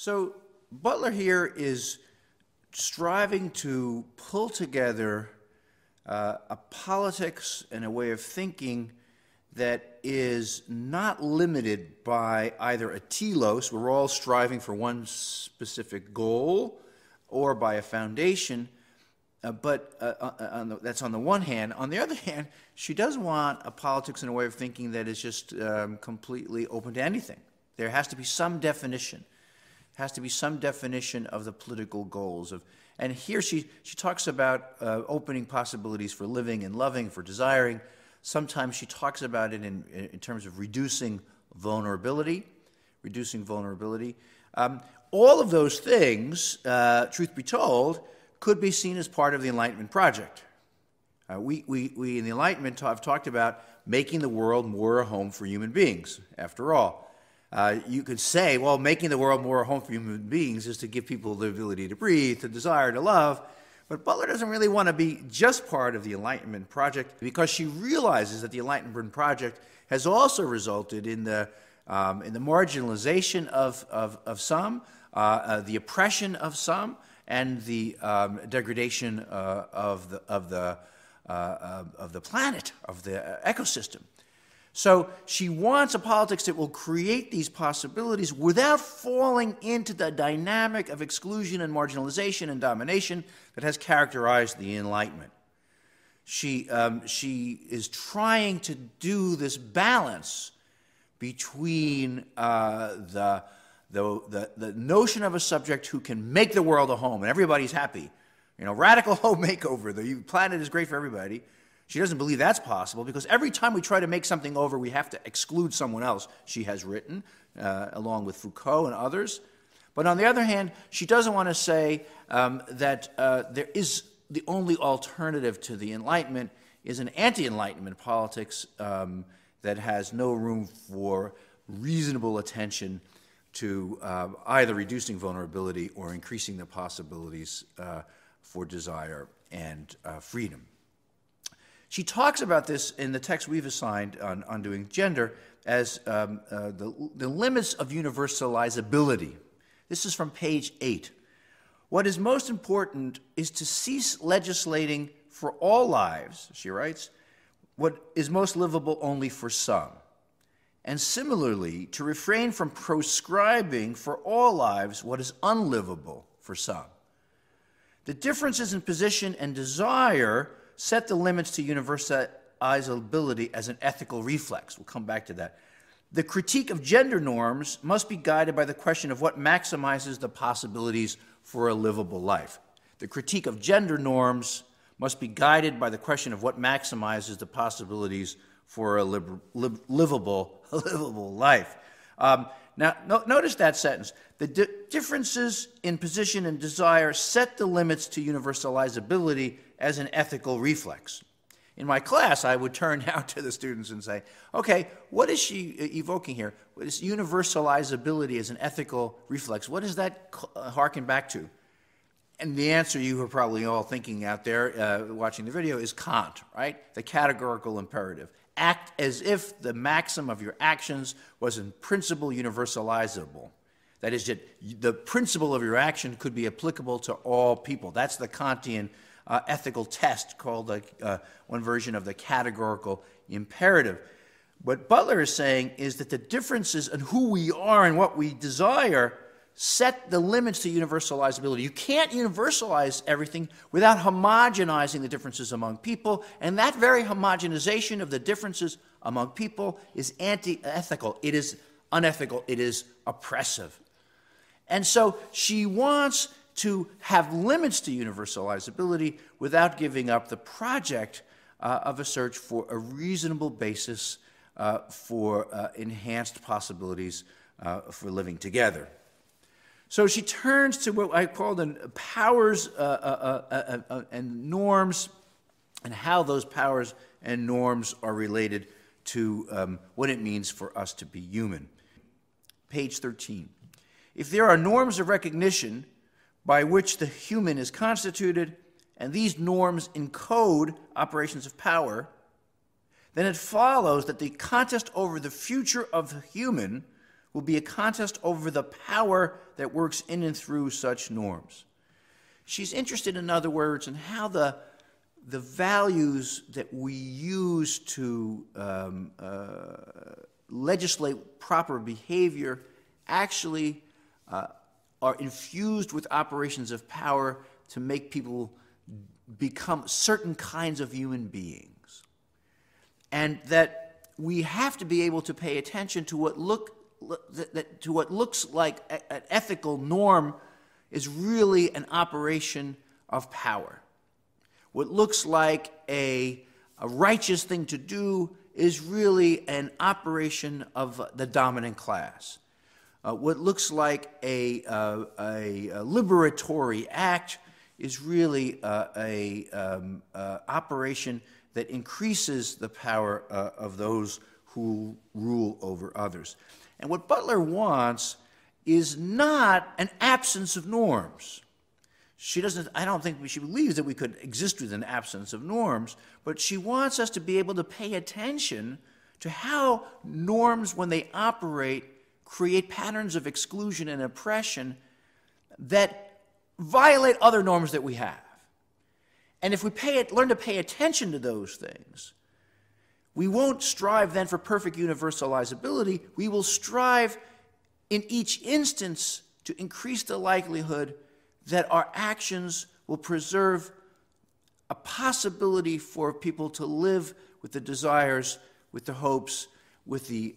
So Butler here is striving to pull together a politics and a way of thinking that is not limited by either a telos, where we're all striving for one specific goal, or by a foundation, that's on the one hand. On the other hand, she does want a politics and a way of thinking that is just completely open to anything. There has to be some definition. Has to be some definition of the political goals of, and here she talks about opening possibilities for living and loving, for desiring. Sometimes she talks about it in terms of reducing vulnerability. All of those things, truth be told, could be seen as part of the Enlightenment project. We in the Enlightenment have talked about making the world more a home for human beings, after all. You could say, well, making the world more a home for human beings is to give people the ability to breathe, to desire, to love. But Butler doesn't really want to be just part of the Enlightenment project, because she realizes that the Enlightenment project has also resulted in the marginalization of some, the oppression of some, and the degradation of the planet, of the ecosystem. So she wants a politics that will create these possibilities without falling into the dynamic of exclusion and marginalization and domination that has characterized the Enlightenment. She is trying to do this balance between the notion of a subject who can make the world a home and everybody's happy. You know, radical home makeover, the planet is great for everybody. She doesn't believe that's possible, because every time we try to make something over, we have to exclude someone else, she has written, along with Foucault and others. But on the other hand, she doesn't want to say that there is the only alternative to the Enlightenment is an anti-Enlightenment politics that has no room for reasonable attention to either reducing vulnerability or increasing the possibilities for desire and freedom. She talks about this in the text we've assigned on Undoing Gender as the limits of universalizability. This is from page 8. What is most important is to cease legislating for all lives, she writes, what is most livable only for some. And similarly, to refrain from proscribing for all lives what is unlivable for some. The differences in position and desire set the limits to universalizability as an ethical reflex. We'll come back to that. The critique of gender norms must be guided by the question of what maximizes the possibilities for a livable life. The critique of gender norms must be guided by the question of what maximizes the possibilities for a livable life. Now, notice that sentence. The differences in position and desire set the limits to universalizability as an ethical reflex. In my class, I would turn now to the students and say, okay, what is she evoking here? What is universalizability as an ethical reflex? What does that harken back to? And the answer you are probably all thinking out there watching the video is Kant, right? The categorical imperative. Act as if the maxim of your actions was in principle universalizable. That is, that the principle of your action could be applicable to all people. That's the Kantian ethical test, called one version of the categorical imperative. What Butler is saying is that the differences in who we are and what we desire set the limits to universalizability. You can't universalize everything without homogenizing the differences among people, and that very homogenization of the differences among people is anti-ethical. It is unethical. It is oppressive. And so she wants to have limits to universalizability without giving up the project of a search for a reasonable basis for enhanced possibilities for living together. So she turns to what I call the powers and norms, and how those powers and norms are related to what it means for us to be human. Page 13. If there are norms of recognition by which the human is constituted, and these norms encode operations of power, then it follows that the contest over the future of the human will be a contest over the power that works in and through such norms. She's interested, in other words, in how the values that we use to legislate proper behavior actually are infused with operations of power to make people become certain kinds of human beings. And that we have to be able to pay attention to what looks like an ethical norm is really an operation of power. What looks like a righteous thing to do is really an operation of the dominant class. What looks like a liberatory act is really an operation that increases the power of those who rule over others. And what Butler wants is not an absence of norms. I don't think she believes that we could exist with an absence of norms, but she wants us to be able to pay attention to how norms, when they operate, create patterns of exclusion and oppression that violate other norms that we have. And if we learn to pay attention to those things, we won't strive then for perfect universalizability. We will strive in each instance to increase the likelihood that our actions will preserve a possibility for people to live with the desires, with the hopes, with the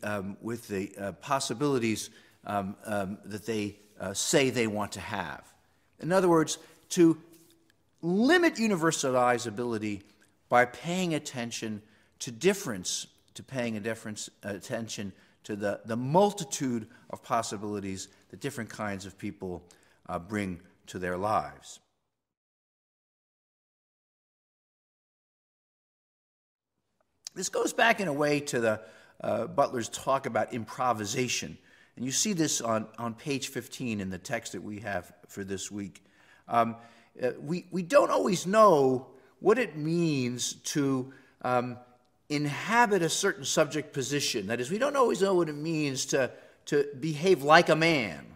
possibilities that they say they want to have. In other words, to limit universalizability by paying attention to difference, attention to the multitude of possibilities that different kinds of people bring to their lives. This goes back in a way to the Butler's talk about improvisation. And you see this on page 15 in the text that we have for this week. We don't always know what it means to inhabit a certain subject position. That is, we don't always know what it means to behave like a man,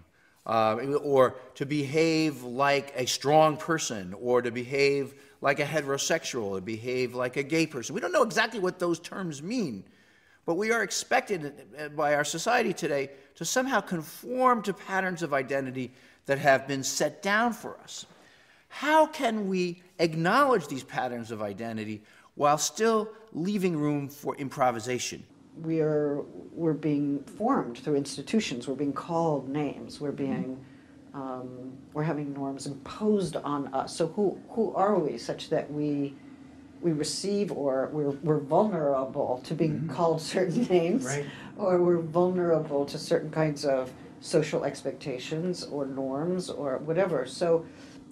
or to behave like a strong person, or to behave like a heterosexual, or behave like a gay person. We don't know exactly what those terms mean, but we are expected by our society today to somehow conform to patterns of identity that have been set down for us. How can we acknowledge these patterns of identity while still leaving room for improvisation? We're being formed through institutions. We're being called names. We're being we're having norms imposed on us. So who are we, such that we receive, or we're vulnerable to being called certain names, right, or we're vulnerable to certain kinds of social expectations or norms or whatever. So,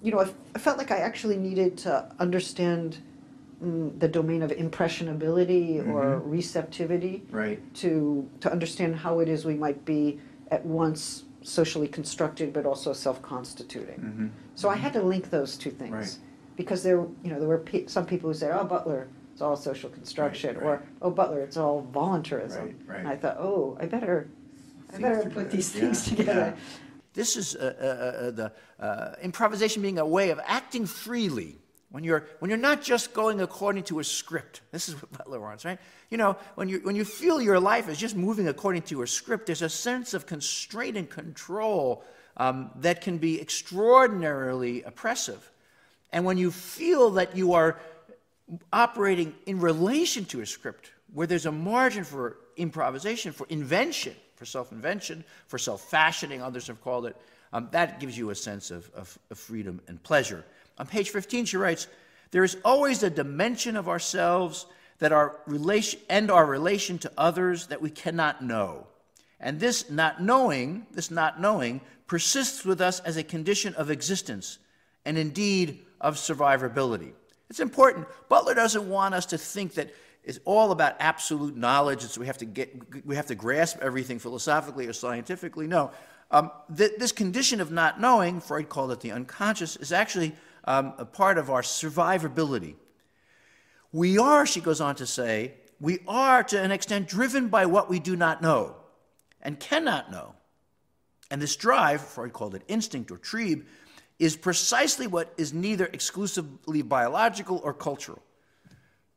I felt like I actually needed to understand the domain of impressionability or receptivity, right, to understand how it is we might be at once socially constructed but also self-constituting. So I had to link those two things, right, because there were some people who said, "Oh, Butler, it's all social construction," right, or "Oh, Butler, it's all voluntarism." Right. And I thought, "Oh, I better put these things together." Yeah. This is the improvisation being a way of acting freely. When you're not just going according to a script. This is what Butler wants, right? When you feel your life is just moving according to a script, there's a sense of constraint and control that can be extraordinarily oppressive. And when you feel that you are operating in relation to a script, where there's a margin for improvisation, for invention, for self-invention, for self-fashioning, others have called it, that gives you a sense of freedom and pleasure. On page 15, she writes, "There is always a dimension of ourselves that our relation to others that we cannot know. And this not knowing persists with us as a condition of existence, and indeed of survivability." It's important. Butler doesn't want us to think that it's all about absolute knowledge, and so we have to grasp everything philosophically or scientifically. No. This condition of not knowing, Freud called it the unconscious, is actually a part of our survivability. We are, she goes on to say, we are to an extent driven by what we do not know and cannot know. And this drive, Freud called it instinct or trieb, is precisely what is neither exclusively biological or cultural.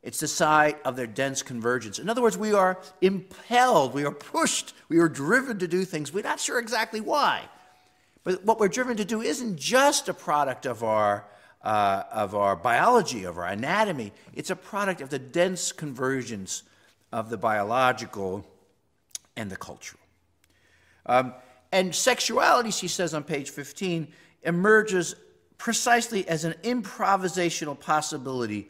It's the side of their dense convergence. In other words, we are impelled, we are pushed, we are driven to do things. We're not sure exactly why. But what we're driven to do isn't just a product of our biology, of our anatomy. It's a product of the dense convergence of the biological and the cultural. And sexuality, she says on page 15, emerges precisely as an improvisational possibility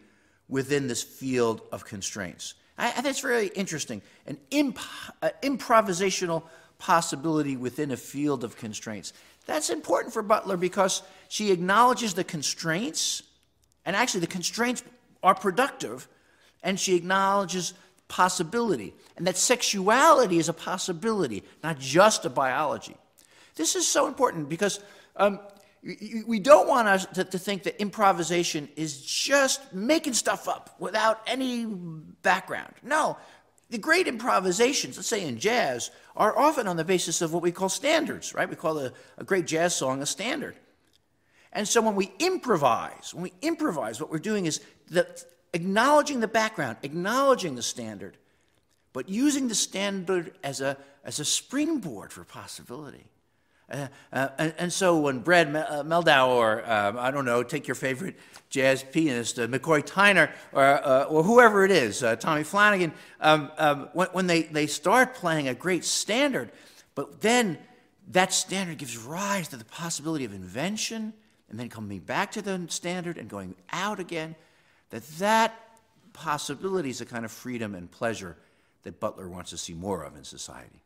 within this field of constraints. I think it's very interesting, an improvisational possibility within a field of constraints. That's important for Butler because she acknowledges the constraints, and actually the constraints are productive, and she acknowledges possibility, and that sexuality is a possibility, not just a biology. This is so important because we don't want us to think that improvisation is just making stuff up without any background. No, the great improvisations, let's say in jazz, are often on the basis of what we call standards, right? We call a great jazz song a standard. And so when we improvise, what we're doing is acknowledging the background, acknowledging the standard, but using the standard as a springboard for possibility. And so when Brad Meldau, or I don't know, take your favorite jazz pianist, McCoy Tyner, or whoever it is, Tommy Flanagan, when they start playing a great standard, but then that standard gives rise to the possibility of invention, and then coming back to the standard and going out again, that possibility is a kind of freedom and pleasure that Butler wants to see more of in society.